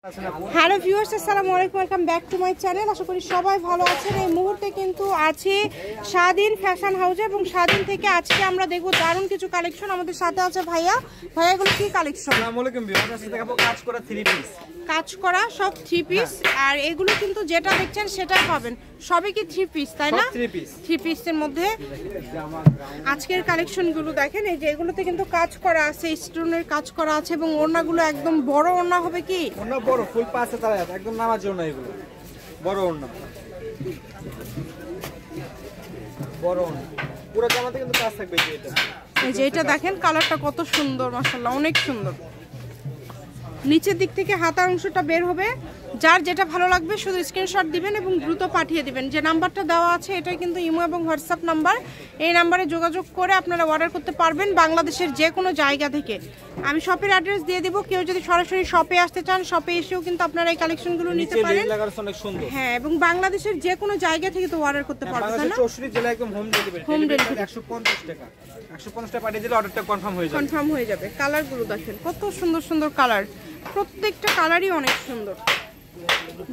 Hello viewers, আসসালামু আলাইকুম, welcome back to my channel. আশা করি সবাই ভালো আছেন। এই মুহূর্তে কিন্তু আছি স্বাধীন ফ্যাশন হাউসে এবং স্বাধীন থেকে আজকে আমরা দেখব দারুণ কিছু কালেকশন। আমাদের সাথে আছে ভাইয়া। ভাইয়া, এগুলো কি কালেকশন? আসসালামু আলাইকুম ভিউয়ার্স, আজকে দেখাবো কাজ করা 3 পিস। কাজ করা সব 3 পিস। আর এগুলো কিন্তু যেটা দেখছেন সেটাই পাবেন, সবই কি 3 পিস, তাই না? 3 পিসের মধ্যে আজকের কালেকশনগুলো দেখেন। এই যে এগুলোতে কিন্তু কাজ করা আছে, স্টোনের কাজ করা আছে এবং ওড়নাগুলো একদম বড় ওড়না হবে। কি ওড়না বড়, ফুল পাশে তারা একদম নামাজ জন্য এগুলো বড় ওড়না, বড় ওড়না পুরো জামাতে কিন্তু কাজ থাকবে। এই যে এটা দেখেন, কালারটা কত সুন্দর, মাশাআল্লাহ অনেক সুন্দর। নিচের দিক থেকে হাতার অংশটা বের হবে। যার যেটা ভালো লাগবে শুধু স্ক্রিনশট দিবেন এবং দ্রুত পাঠিয়ে দিবেন। যে নাম্বারটা দেওয়া আছে এটা কিন্তু ইমো এবং হোয়াটসঅ্যাপ নাম্বার। এই নাম্বারে যোগাযোগ করে আপনারা অর্ডার করতে পারবেন বাংলাদেশের যে কোনো জায়গা থেকে। আমি শপের অ্যাড্রেস দিয়ে দিব। কেউ যদি সরাসরি শপে আসতে চান, শপে এসেও কিন্তু আপনারা এই কালেকশনগুলো নিতে পারেন। হ্যাঁ, এবং বাংলাদেশের যে কোনো জায়গা থেকে তো অর্ডার করতে পারবেন। বাংলাদেশের 64 জেলা একদম হোম ডেলিভারি। 150 টাকা। 150 টাকা পাঠিয়ে দিলে অর্ডারটা কনফার্ম হয়ে যাবে। কালারগুলো দেখেন কত সুন্দর সুন্দর কালার, প্রত্যেকটা কালারই অনেক সুন্দর।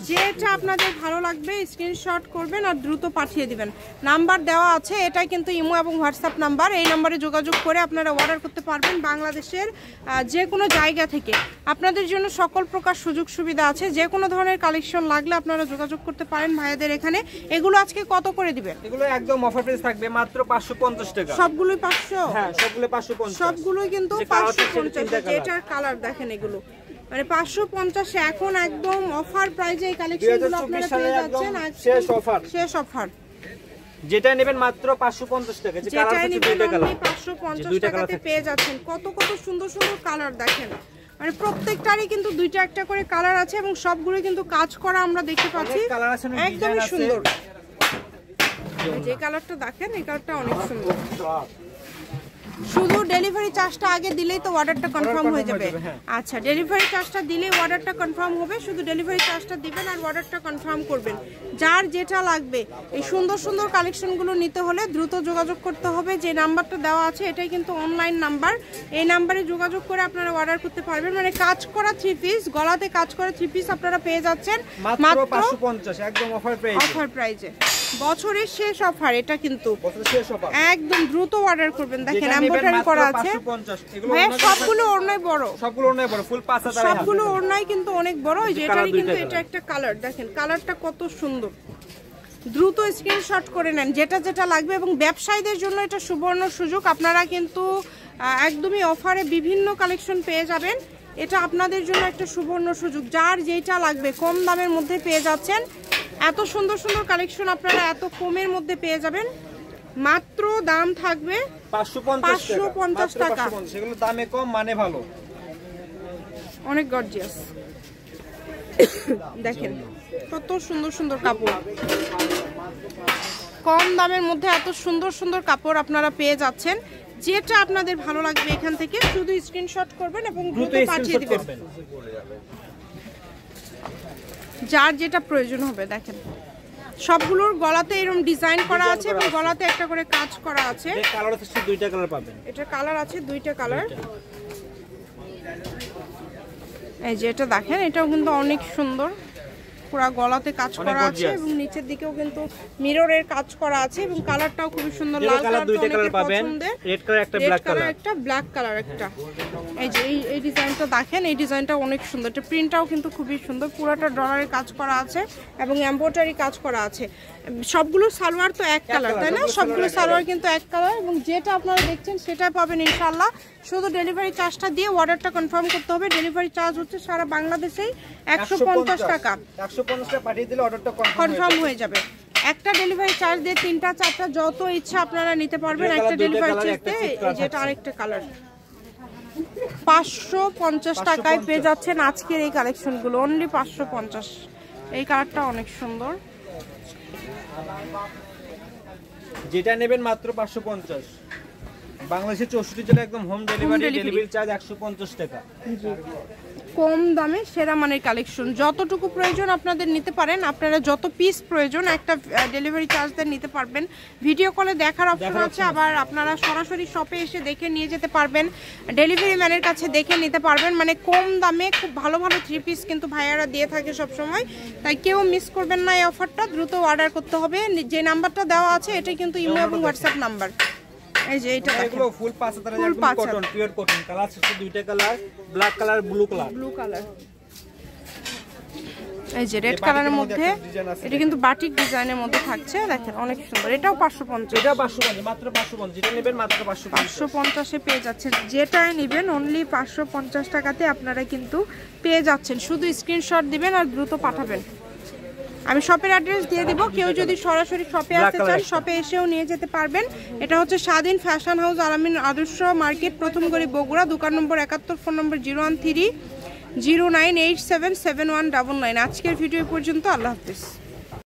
যেটা আপনাদের ভালো লাগবে স্ক্রিনশট করবেন আর দ্রুত পাঠিয়ে দিবেন। নাম্বার দেওয়া আছে, এটা কিন্তু ইমো এবং হোয়াটসঅ্যাপ নাম্বার। এই নাম্বারে যোগাযোগ করে আপনারা অর্ডার করতে পারবেন বাংলাদেশের যে কোনো জায়গা থেকে। আপনাদের জন্য সকল প্রকার সুযোগ সুবিধা আছে। যে কোনো ধরনের কালেকশন লাগলে আপনারা যোগাযোগ করতে পারেন ভাইয়াদের এখানে। এগুলো আজকে কত করে দিবেন? এগুলো একদম অফার প্রাইস থাকবে মাত্র 550 টাকা। সবগুলোই 500? হ্যাঁ, সবগুলো 550। সবগুলোই কিন্তু 550। যেটার কালার দেখেন, এগুলো মানে 550 এখন একদম অফার প্রাইসে এই কালেকশনগুলো আপনারা পেয়ে যাচ্ছেন। শেষ অফার। যেটা নেবেন মাত্র 550 টাকা। যে কালার আছে দুইটা কালার, 550 টাকাতে পেয়ে যাচ্ছেন। কত কত সুন্দর সুন্দর কালার দেখেন। মানে প্রত্যেকটারই কিন্তু দুইটা একটা করে কালার আছে এবং সবগুলো কিন্তু কাজ করা আমরা দেখতে পাচ্ছি। একদমই সুন্দর। যে কালারটা দেখেন, এই কালারটা অনেক সুন্দর। শুধু ডেলিভারি চার্জটা আগে দিলেই তো অর্ডারটা কনফার্ম হয়ে যাবে। আচ্ছা, ডেলিভারি চার্জটা দিলেই অর্ডারটা কনফার্ম হবে। শুধু ডেলিভারি চার্জটা দিবেন আর অর্ডারটা কনফার্ম করবেন। যার যেটা লাগবে এই সুন্দর সুন্দর কালেকশনগুলো নিতে হলে দ্রুত যোগাযোগ করতে হবে। যে নাম্বারটা দেওয়া আছে এটাই কিন্তু অনলাইন নাম্বার। এই নাম্বারে যোগাযোগ করে আপনারা অর্ডার করতে পারবেন। মানে কাজ করা 3 পিস, গলাতে কাজ করা 3 পিস আপনারা পেয়ে যাচ্ছেন মাত্র 550, একদম অফার প্রাইসে। বছরের শেষ অফার এটা কিন্তু, বছরের শেষ অফার। একদম দ্রুত অর্ডার করবেন। দেখেন এমব্রয়ডারি করা আছে। ভাই, সবগুলো ওড়নাই বড়, ফুল পাঁচা তারা, সবগুলো ওড়নাই কিন্তু অনেক বড়। যেটারই কিন্তু এটা একটা কালার দেখেন, কালারটা কত সুন্দর। দ্রুত স্ক্রিনশট করে নেন যেটা যেটা লাগবে। এবং ব্যবসায়ীদের জন্য এটা সুবর্ণ সুযোগ। আপনারা কিন্তু একদমই অফারে বিভিন্ন কালেকশন পেয়ে যাবেন। এটা আপনাদের জন্য একটা সুবর্ণ সুযোগ। যার যেটা লাগবে কম দামের মধ্যে পেয়ে যাচ্ছেন। এত সুন্দর সুন্দর কালেকশন আপনারা এত কমের মধ্যে পেয়ে যাবেন। মাত্র দাম থাকবে 550 টাকা। সেগুলো দামে কম, মানে ভালো, অনেক গর্জিয়াস। দেখেন কত সুন্দর সুন্দর কাপড়, কম দামের মধ্যে এত সুন্দর সুন্দর কাপড় আপনারা পেয়ে যাচ্ছেন। যেটা আপনাদের ভালো লাগবে এখান থেকে শুধু স্ক্রিনশট করবেন এবং দ্রুত পাঠিয়ে দিবেন। যার যেটা প্রয়োজন হবে। দেখেন সবগুলোর গলাতে এরকম ডিজাইন করা আছে এবং গলাতে একটা করে কাজ করা আছে। এই কালার আছে দুইটা কালার পাবেন। এটা কালার আছে দুইটা কালার। এই যে এটা দেখেন, এটাও কিন্তু অনেক সুন্দর। পুরো গলাতে কাজ করা আছে এবং নিচের দিকেও কিন্তু মিররের কাজ করা আছে এবং কালারটাও খুব সুন্দর। লাল কালার, দুইটা কালার পাবেন, রেড কালার একটা, ব্ল্যাক কালার একটা। এই যে এই ডিজাইনটা দেখেন, এই ডিজাইনটা অনেক সুন্দর। এটা প্রিন্টটাও কিন্তু খুবই সুন্দর। পুরোটা ডলারের কাজ করা আছে এবং এমব্রয়ডারি কাজ করা আছে। সবগুলো সালোয়ার তো এক কালার, তাই না? সবগুলো সালোয়ার কিন্তু এক কালার এবং যেটা আপনারা দেখছেন সেটা পাবেন ইনশাআল্লাহ। শুধু ডেলিভারি চার্জটা দিয়ে অর্ডারটা কনফার্ম করতে হবে। ডেলিভারি চার্জ হচ্ছে সারা বাংলাদেশেই 150 টাকা। 150 টাকা পাঠিয়ে দিলে অর্ডারটা কনফার্ম হয়ে যাবে। একটা ডেলিভারি চার্জ দিয়ে 3টা 4টা যত ইচ্ছা আপনারা নিতে পারবেন। একটা ডেলিভারি চার্জ দিয়ে যেটা আরেকটা কালার 550 টাকায় পেয়ে যাচ্ছেন আজকের এই কালেকশনগুলো। অনলি 550। এই কালারটা অনেক সুন্দর। যেটা নেবেন মাত্র 550। বাংলাদেশের 64 জেলা একদম হোম ডেলিভারি। ডেলিভারি চার্জ 150 টাকা। কম দামে সেরা মানের কালেকশন। যতটুকু প্রয়োজন আপনাদের নিতে পারেন, আপনারা যত পিস প্রয়োজন একটা ডেলিভারি চার্জ দিয়ে নিতে পারবেন। ভিডিও কলে দেখার অপশন আছে, আবার আপনারা সরাসরি শপে এসে দেখে নিয়ে যেতে পারবেন, ডেলিভারি ম্যানের কাছে দেখে নিতে পারবেন। মানে কম দামে খুব ভালো ভালো 3 পিস কিন্তু ভাইয়ারা দিয়ে থাকে সব সময়, তাই কেউ মিস করবেন না এই অফারটা। দ্রুত অর্ডার করতে হবে। যে নাম্বারটা দেওয়া আছে এটা কিন্তু ইমো এবং হোয়াটসঅ্যাপ নাম্বার। এই যে এটা এগুলো ফুল 5,000 একদম কটন, পিওর কটন। কালার আছে দুইটা colour, black colour, blue colour. এই যে রেড কালারের মধ্যে এটা কিন্তু বাটিক ডিজাইনের মধ্যে থাকছে, দেখেন অনেক সুন্দর। এটাও 550, এটা 550, মাত্র 550। যেটা নেবেন মাত্র 550 এ পেয়ে যাচ্ছেন। যেটাই নেবেন অনলি 550 টাকাতে আপনারা কিন্তু পেয়ে যাচ্ছেন। শুধু স্ক্রিনশট দিবেন আর দ্রুত পাঠাবেন। আমি শপের অ্যাড্রেস দিয়ে দিব, কেউ যদি সরাসরি শপে আসতে চান শপে এসেও নিয়ে যেতে পারবেন। এটা হচ্ছে স্বাধীন ফ্যাশন হাউস, আলামিন আদর্শ মার্কেট, প্রথম গলি, বগুড়া। দোকান নম্বর 71, ফোন নম্বর 01309877199। আজকের ভিডিও পর্যন্ত, আল্লাহ হাফেজ।